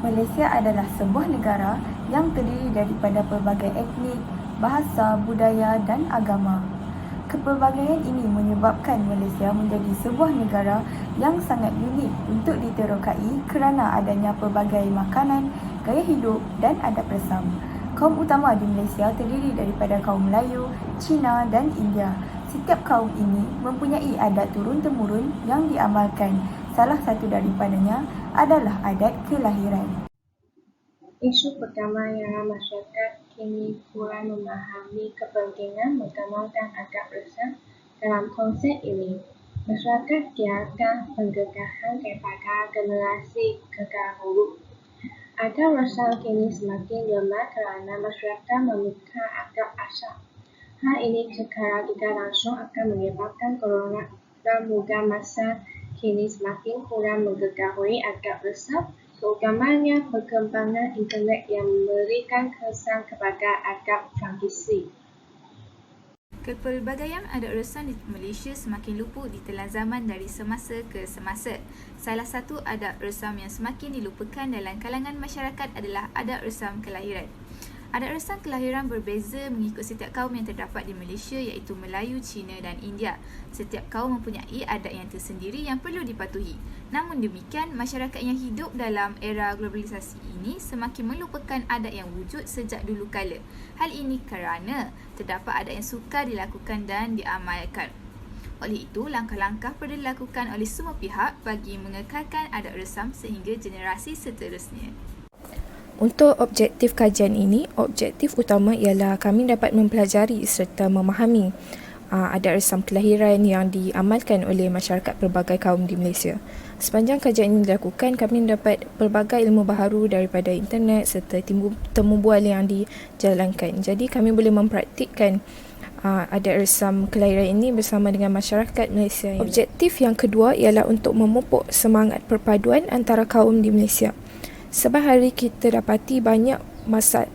Malaysia adalah sebuah negara yang terdiri daripada pelbagai etnik, bahasa, budaya dan agama. Kepelbagaian ini menyebabkan Malaysia menjadi sebuah negara yang sangat unik untuk diterokai kerana adanya pelbagai makanan, gaya hidup dan adat resam. Kaum utama di Malaysia terdiri daripada kaum Melayu, Cina dan India. Setiap kaum ini mempunyai adat turun-temurun yang diamalkan. Salah satu daripadanya adalah adat kelahiran. Isu pertama ialah masyarakat kini kurang memahami kepentingan mengamalkan adat resam dalam konsep ini. Masyarakat tiada pendegahan kepada generasi terdahulu. Adat resam kini semakin lemah kerana masyarakat melupakan adat asal. Hal ini secara tidak langsung akan menyebabkan golongan muda masa kini semakin kurang mengetahui adat resam, terutamanya perkembangan internet yang memberikan kesan kepada adat tradisi. Kepelbagaian adat resam di Malaysia semakin luput ditelan zaman dari semasa ke semasa. Salah satu adat resam yang semakin dilupakan dalam kalangan masyarakat adalah adat resam kelahiran. Adat resam kelahiran berbeza mengikut setiap kaum yang terdapat di Malaysia iaitu Melayu, Cina dan India. Setiap kaum mempunyai adat yang tersendiri yang perlu dipatuhi. Namun demikian, masyarakat yang hidup dalam era globalisasi ini semakin melupakan adat yang wujud sejak dulu kala. Hal ini kerana terdapat adat yang sukar dilakukan dan diamalkan. Oleh itu, langkah-langkah perlu dilakukan oleh semua pihak bagi mengekalkan adat resam sehingga generasi seterusnya. Untuk objektif kajian ini, objektif utama ialah kami dapat mempelajari serta memahami adat resam kelahiran yang diamalkan oleh masyarakat pelbagai kaum di Malaysia. Sepanjang kajian ini dilakukan, kami dapat pelbagai ilmu baharu daripada internet serta temu bual yang dijalankan. Jadi kami boleh mempraktikkan adat resam kelahiran ini bersama dengan masyarakat Malaysia. Objektif yang kedua ialah untuk memupuk semangat perpaduan antara kaum di Malaysia. Sebab hari kita dapati banyak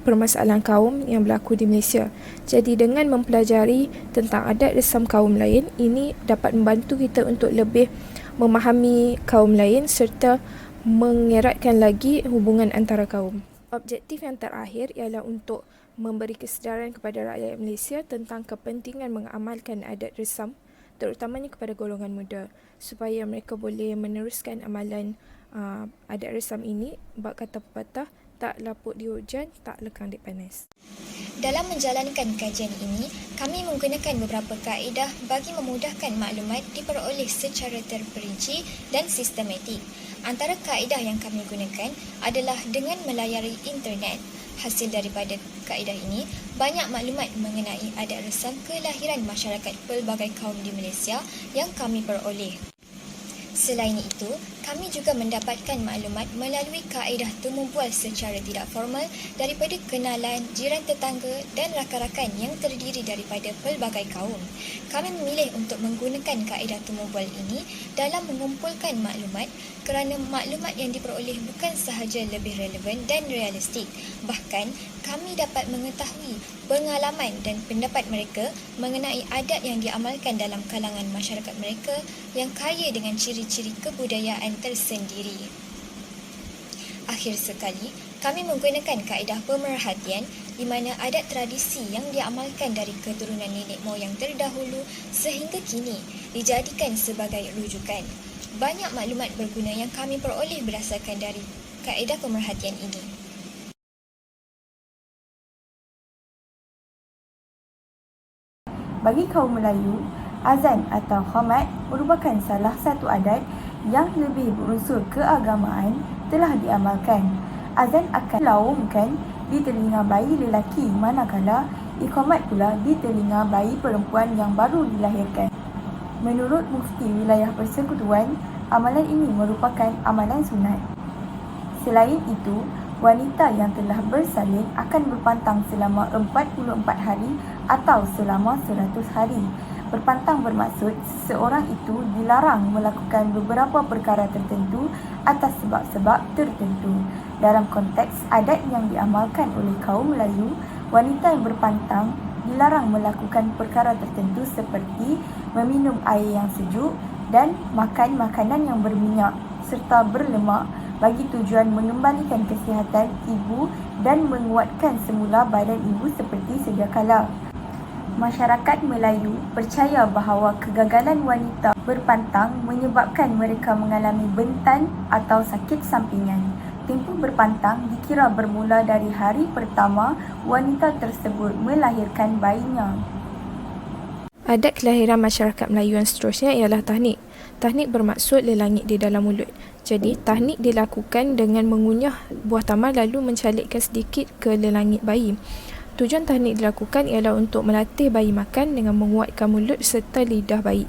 permasalahan kaum yang berlaku di Malaysia. Jadi dengan mempelajari tentang adat resam kaum lain, ini dapat membantu kita untuk lebih memahami kaum lain serta mengeratkan lagi hubungan antara kaum. Objektif yang terakhir ialah untuk memberi kesedaran kepada rakyat Malaysia tentang kepentingan mengamalkan adat resam, terutamanya kepada golongan muda, supaya mereka boleh meneruskan amalan adat resam ini. Bab kata pepatah, tak lapuk di hujan, tak lekang di panas. Dalam menjalankan kajian ini, kami menggunakan beberapa kaedah bagi memudahkan maklumat diperoleh secara terperinci dan sistematik. Antara kaedah yang kami gunakan adalah dengan melayari internet. Hasil daripada kaedah ini, banyak maklumat mengenai adat resam kelahiran masyarakat pelbagai kaum di Malaysia yang kami peroleh. Selain itu, kami juga mendapatkan maklumat melalui kaedah temu bual secara tidak formal daripada kenalan, jiran tetangga dan rakan-rakan yang terdiri daripada pelbagai kaum. Kami memilih untuk menggunakan kaedah temu bual ini dalam mengumpulkan maklumat kerana maklumat yang diperoleh bukan sahaja lebih relevan dan realistik, bahkan kami dapat mengetahui pengalaman dan pendapat mereka mengenai adat yang diamalkan dalam kalangan masyarakat mereka yang kaya dengan ciri-ciri kebudayaan tersendiri. Akhir sekali, kami menggunakan kaedah pemerhatian di mana adat tradisi yang diamalkan dari keturunan nenek moyang terdahulu sehingga kini dijadikan sebagai rujukan. Banyak maklumat berguna yang kami peroleh berdasarkan dari kaedah pemerhatian ini. Bagi kaum Melayu, azan atau khamat merupakan salah satu adat yang lebih berunsur keagamaan telah diamalkan. Azan akan dilaungkan di telinga bayi lelaki manakala iqamat pula di telinga bayi perempuan yang baru dilahirkan. Menurut Mufti Wilayah Persekutuan, amalan ini merupakan amalan sunat. Selain itu, wanita yang telah bersalin akan berpantang selama 44 hari atau selama 100 hari. Berpantang bermaksud seseorang itu dilarang melakukan beberapa perkara tertentu atas sebab-sebab tertentu. Dalam konteks adat yang diamalkan oleh kaum Melayu, wanita yang berpantang dilarang melakukan perkara tertentu seperti meminum air yang sejuk dan makan makanan yang berminyak serta berlemak, bagi tujuan mengembalikan kesihatan ibu dan menguatkan semula badan ibu seperti sedia kala. Masyarakat Melayu percaya bahawa kegagalan wanita berpantang menyebabkan mereka mengalami bentan atau sakit sampingan. Tempoh berpantang dikira bermula dari hari pertama wanita tersebut melahirkan bayinya. Adat kelahiran masyarakat Melayu yang seterusnya ialah tahnik. Tahnik bermaksud lelangit di dalam mulut. Jadi, tahnik dilakukan dengan mengunyah buah tamar lalu mencalikkan sedikit ke lelangit bayi. Tujuan tahnik dilakukan ialah untuk melatih bayi makan dengan menguatkan mulut serta lidah bayi.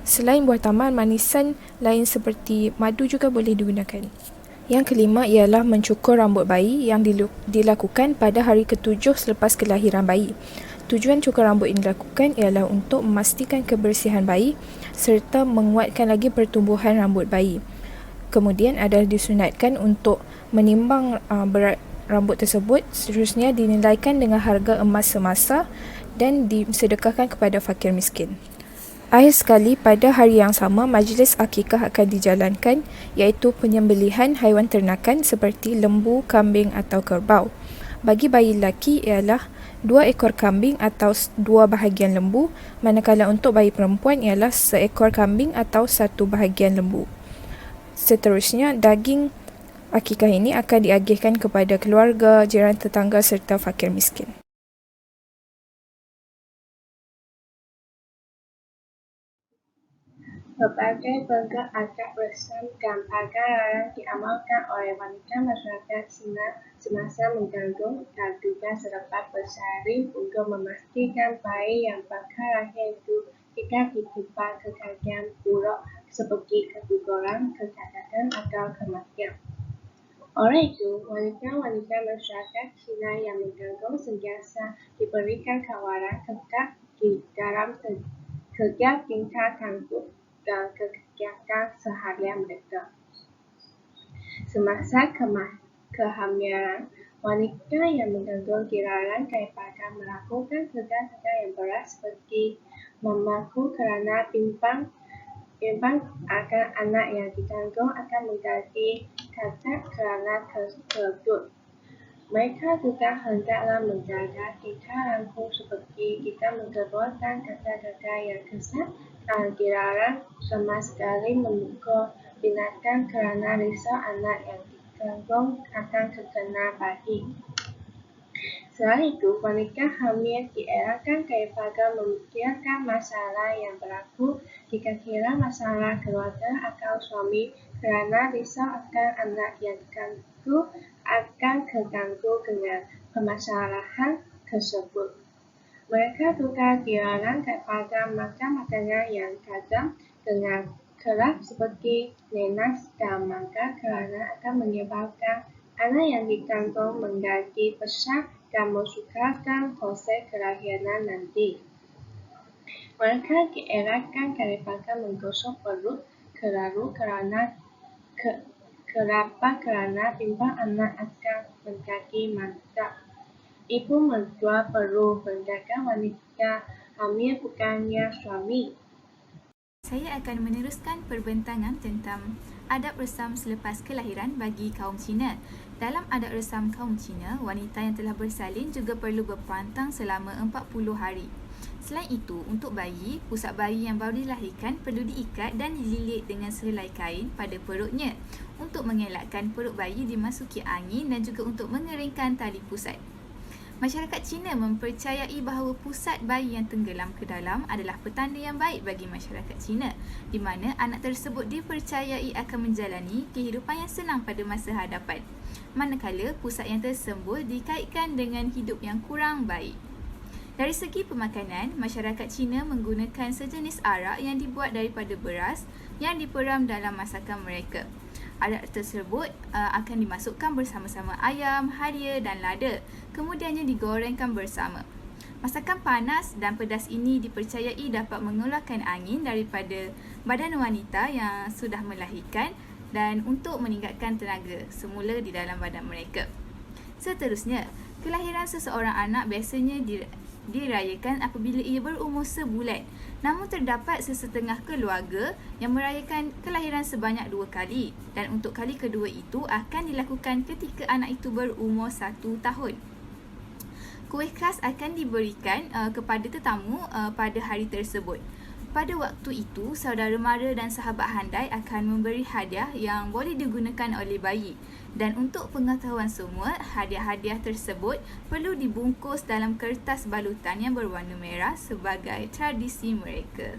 Selain buah tamar, manisan lain seperti madu juga boleh digunakan. Yang kelima ialah mencukur rambut bayi yang dilakukan pada hari ke-7 selepas kelahiran bayi. Tujuan cukur rambut yang dilakukan ialah untuk memastikan kebersihan bayi serta menguatkan lagi pertumbuhan rambut bayi. Kemudian adalah disunatkan untuk menimbang berat rambut tersebut, seterusnya dinilaikan dengan harga emas semasa dan disedekahkan kepada fakir miskin. Akhir sekali, pada hari yang sama, majlis akikah akan dijalankan, iaitu penyembelihan haiwan ternakan seperti lembu, kambing atau kerbau. Bagi bayi lelaki ialah 2 ekor kambing atau 2 bahagian lembu, manakala untuk bayi perempuan ialah 1 ekor kambing atau 1 bahagian lembu. Seterusnya, daging akikah ini akan diagihkan kepada keluarga, jiran tetangga serta fakir miskin. Berbagai bentuk adat resam dan pagar diamalkan oleh wanita masyarakat Cina semasa mengandung dan juga selepas bersalin untuk memastikan bayi yang bakal lahir itu tidak ditimpa kejadian buruk seperti keguguran, kecacatan atau kematian. Oleh itu, wanita-wanita masyarakat Cina yang mengandung sentiasa diberikan kawalan ketat di dalam kerja tingkah tangguh dan kegiatan seharian mereka. Semasa kehamilan, wanita yang mengandung dilarang daripada melakukan kerja-kerja yang berat seperti memaku kerana bimbang akan anak yang dikandung akan menjadi cacat kerana tersebut. Mereka juga hendaklah menjaga tingkah laku seperti tidak mengeluarkan kata-kata yang kesat dan dilarang sama sekali memukul binatang kerana risau anak yang dikandung akan terkena bayi. Selain itu, wanita hamil dielakkan daripada memikirkan masalah yang berlaku dikira masalah keluarga atau suami kerana risau akan anak yang dikandung akan terganggu dengan permasalahan tersebut. Mereka juga dilarang daripada makan makanan yang tajam dengan keras seperti nenas dan mangga kerana akan menyebabkan anak yang dikandung menjadi besar dan mensukarkan proses kelahiran nanti. Mereka dielakkan daripada menggosok perut terlalu kerana bimbang anak akan menjadi mantap. Ibu mertua perlu menjaga wanita hamil bukannya suami. Saya akan meneruskan perbentangan tentang adab resam selepas kelahiran bagi kaum Cina. Dalam adab resam kaum Cina, wanita yang telah bersalin juga perlu berpantang selama 40 hari. Selain itu, untuk bayi, pusat bayi yang baru dilahirkan perlu diikat dan dililit dengan sehelai kain pada perutnya untuk mengelakkan perut bayi dimasuki angin dan juga untuk mengeringkan tali pusat. Masyarakat Cina mempercayai bahawa pusat bayi yang tenggelam ke dalam adalah petanda yang baik bagi masyarakat Cina, di mana anak tersebut dipercayai akan menjalani kehidupan yang senang pada masa hadapan, manakala pusat yang tersembul dikaitkan dengan hidup yang kurang baik. Dari segi pemakanan, masyarakat Cina menggunakan sejenis arak yang dibuat daripada beras yang diperam dalam masakan mereka. Arak tersebut akan dimasukkan bersama-sama ayam, haria dan lada. Kemudiannya digorengkan bersama. Masakan panas dan pedas ini dipercayai dapat mengeluarkan angin daripada badan wanita yang sudah melahirkan dan untuk meningkatkan tenaga semula di dalam badan mereka. Seterusnya, kelahiran seseorang anak biasanya dirayakan apabila ia berumur sebulan Namun terdapat sesetengah keluarga yang merayakan kelahiran sebanyak 2 kali dan untuk kali kedua itu akan dilakukan ketika anak itu berumur 1 tahun. Kuih khas akan diberikan kepada tetamu pada hari tersebut. Pada waktu itu, saudara mara dan sahabat handai akan memberi hadiah yang boleh digunakan oleh bayi. Dan untuk pengetahuan semua, hadiah-hadiah tersebut perlu dibungkus dalam kertas balutan yang berwarna merah sebagai tradisi mereka.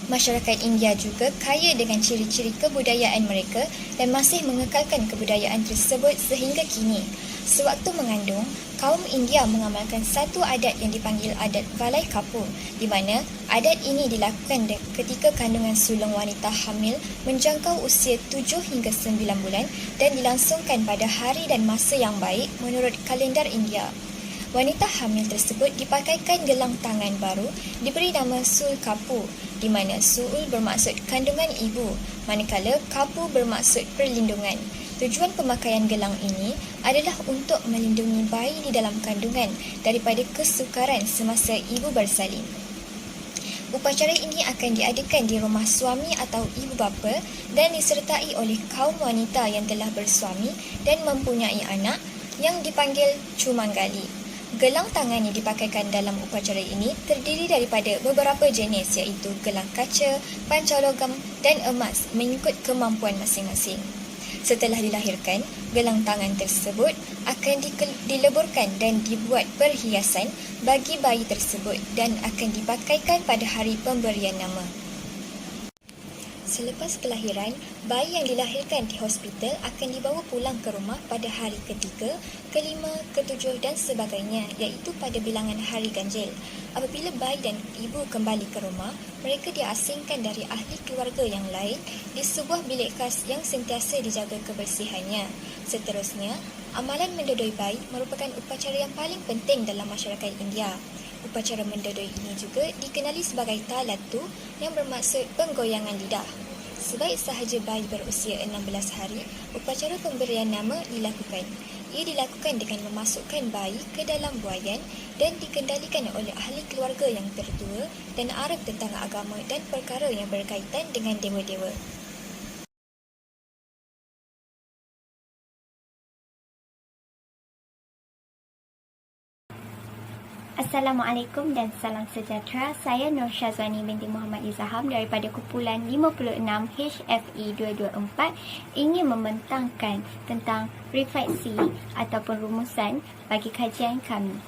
Masyarakat India juga kaya dengan ciri-ciri kebudayaan mereka dan masih mengekalkan kebudayaan tersebut sehingga kini. Sewaktu mengandung, kaum India mengamalkan satu adat yang dipanggil adat Valai Kapur, di mana adat ini dilakukan ketika kandungan sulung wanita hamil menjangkau usia 7 hingga 9 bulan dan dilangsungkan pada hari dan masa yang baik menurut kalendar India. Wanita hamil tersebut dipakaikan gelang tangan baru diberi nama Sul Kapu, di mana Sul bermaksud kandungan ibu, manakala Kapu bermaksud perlindungan. Tujuan pemakaian gelang ini adalah untuk melindungi bayi di dalam kandungan daripada kesukaran semasa ibu bersalin. Upacara ini akan diadakan di rumah suami atau ibu bapa dan disertai oleh kaum wanita yang telah bersuami dan mempunyai anak yang dipanggil Cumanggali. Gelang tangan yang dipakaikan dalam upacara ini terdiri daripada beberapa jenis iaitu gelang kaca, pancalogam dan emas mengikut kemampuan masing-masing. Setelah dilahirkan, gelang tangan tersebut akan dileburkan dan dibuat perhiasan bagi bayi tersebut dan akan dipakaikan pada hari pemberian nama. Selepas kelahiran, bayi yang dilahirkan di hospital akan dibawa pulang ke rumah pada hari ketiga, kelima, ketujuh dan sebagainya iaitu pada bilangan hari ganjil. Apabila bayi dan ibu kembali ke rumah, mereka diasingkan dari ahli keluarga yang lain di sebuah bilik khas yang sentiasa dijaga kebersihannya. Seterusnya, amalan mendodoi bayi merupakan upacara yang paling penting dalam masyarakat India. Upacara mendodoi ini juga dikenali sebagai talatu yang bermaksud penggoyangan lidah. Sebaik sahaja bayi berusia 16 hari, upacara pemberian nama dilakukan. Ia dilakukan dengan memasukkan bayi ke dalam buaian dan dikendalikan oleh ahli keluarga yang tertua dan arif tentang agama dan perkara yang berkaitan dengan dewa-dewa. Assalamualaikum dan salam sejahtera. Saya Nur Syazwani binti Muhammad Izaham daripada kumpulan 56 HFE 224 ingin membentangkan tentang refleksi ataupun rumusan bagi kajian kami.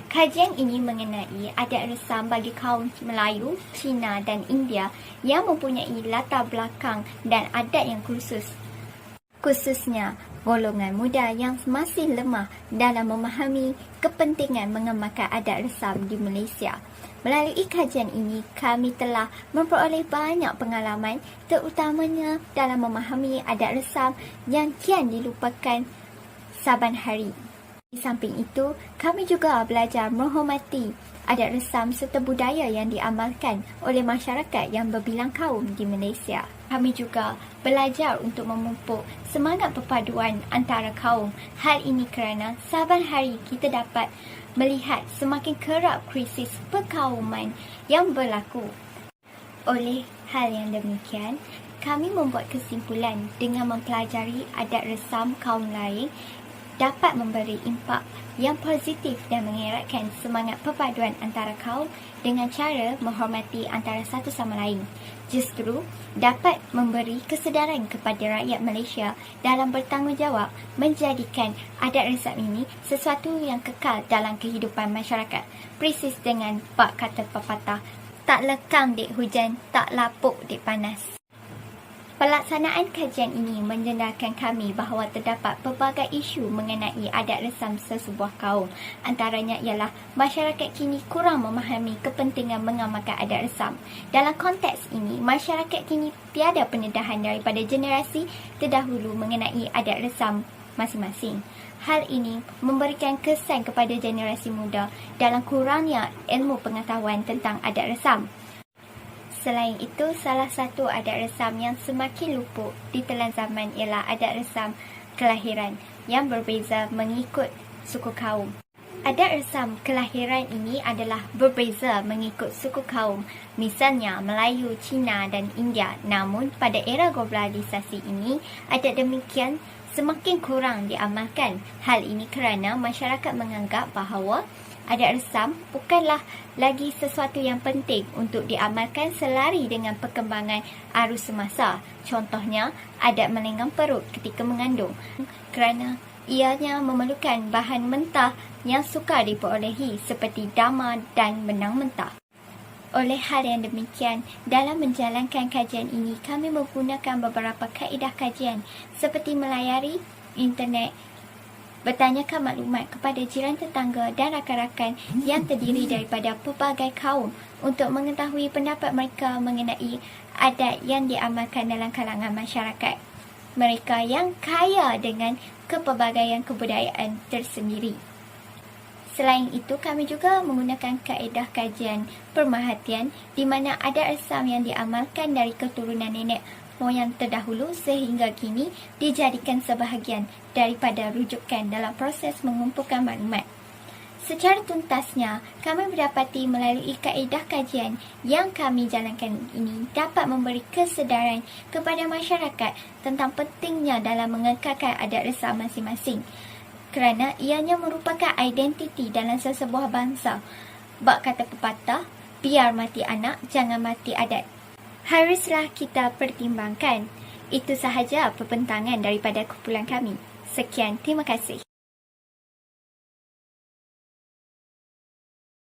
Kajian ini mengenai adat resam bagi kaum Melayu, Cina dan India yang mempunyai latar belakang dan adat yang khususnya golongan muda yang masih lemah dalam memahami kepentingan mengamalkan adat resam di Malaysia. Melalui kajian ini, kami telah memperoleh banyak pengalaman terutamanya dalam memahami adat resam yang kian dilupakan saban hari. Di samping itu, kami juga belajar menghormati adat resam serta budaya yang diamalkan oleh masyarakat yang berbilang kaum di Malaysia. Kami juga belajar untuk memupuk semangat perpaduan antara kaum. Hal ini kerana saban hari kita dapat melihat semakin kerap krisis perkauman yang berlaku. Oleh hal yang demikian, kami membuat kesimpulan dengan mempelajari adat resam kaum lain dapat memberi impak yang positif dan mengeratkan semangat perpaduan antara kaum dengan cara menghormati antara satu sama lain. Justru dapat memberi kesedaran kepada rakyat Malaysia dalam bertanggungjawab menjadikan adat resam ini sesuatu yang kekal dalam kehidupan masyarakat. Persis dengan bab kata pepatah, tak lekang dek hujan, tak lapuk dek panas. Pelaksanaan kajian ini menjelaskan kami bahawa terdapat pelbagai isu mengenai adat resam sesebuah kaum. Antaranya ialah masyarakat kini kurang memahami kepentingan mengamalkan adat resam. Dalam konteks ini, masyarakat kini tiada pendedahan daripada generasi terdahulu mengenai adat resam masing-masing. Hal ini memberikan kesan kepada generasi muda dalam kurangnya ilmu pengetahuan tentang adat resam. Selain itu, salah satu adat resam yang semakin luput di telan zaman ialah adat resam kelahiran. yang berbeza mengikut suku kaum. Adat resam kelahiran ini adalah berbeza mengikut suku kaum, misalnya Melayu, Cina dan India. Namun, pada era globalisasi ini, adat demikian semakin kurang diamalkan. Hal ini kerana masyarakat menganggap bahawa adat resam bukanlah lagi sesuatu yang penting untuk diamalkan selari dengan perkembangan arus semasa. Contohnya, adat melenggang perut ketika mengandung kerana ianya memerlukan bahan mentah yang sukar diperolehi seperti dama dan benang mentah. Oleh hal yang demikian, dalam menjalankan kajian ini, kami menggunakan beberapa kaedah kajian seperti melayari internet, bertanyakan maklumat kepada jiran tetangga dan rakan-rakan yang terdiri daripada pelbagai kaum untuk mengetahui pendapat mereka mengenai adat yang diamalkan dalam kalangan masyarakat mereka yang kaya dengan kepelbagaian kebudayaan tersendiri. Selain itu, kami juga menggunakan kaedah kajian pemerhatian di mana adat resam yang diamalkan dari keturunan nenek moyang terdahulu sehingga kini dijadikan sebahagian daripada rujukan dalam proses mengumpulkan maklumat. Secara tuntasnya, kami mendapati melalui kaedah kajian yang kami jalankan ini dapat memberi kesedaran kepada masyarakat tentang pentingnya dalam mengekalkan adat resam masing-masing kerana ianya merupakan identiti dalam sesebuah bangsa. Bak kata pepatah, biar mati anak, jangan mati adat. Haruslah kita pertimbangkan. Itu sahaja perbentangan daripada kumpulan kami. Sekian, terima kasih.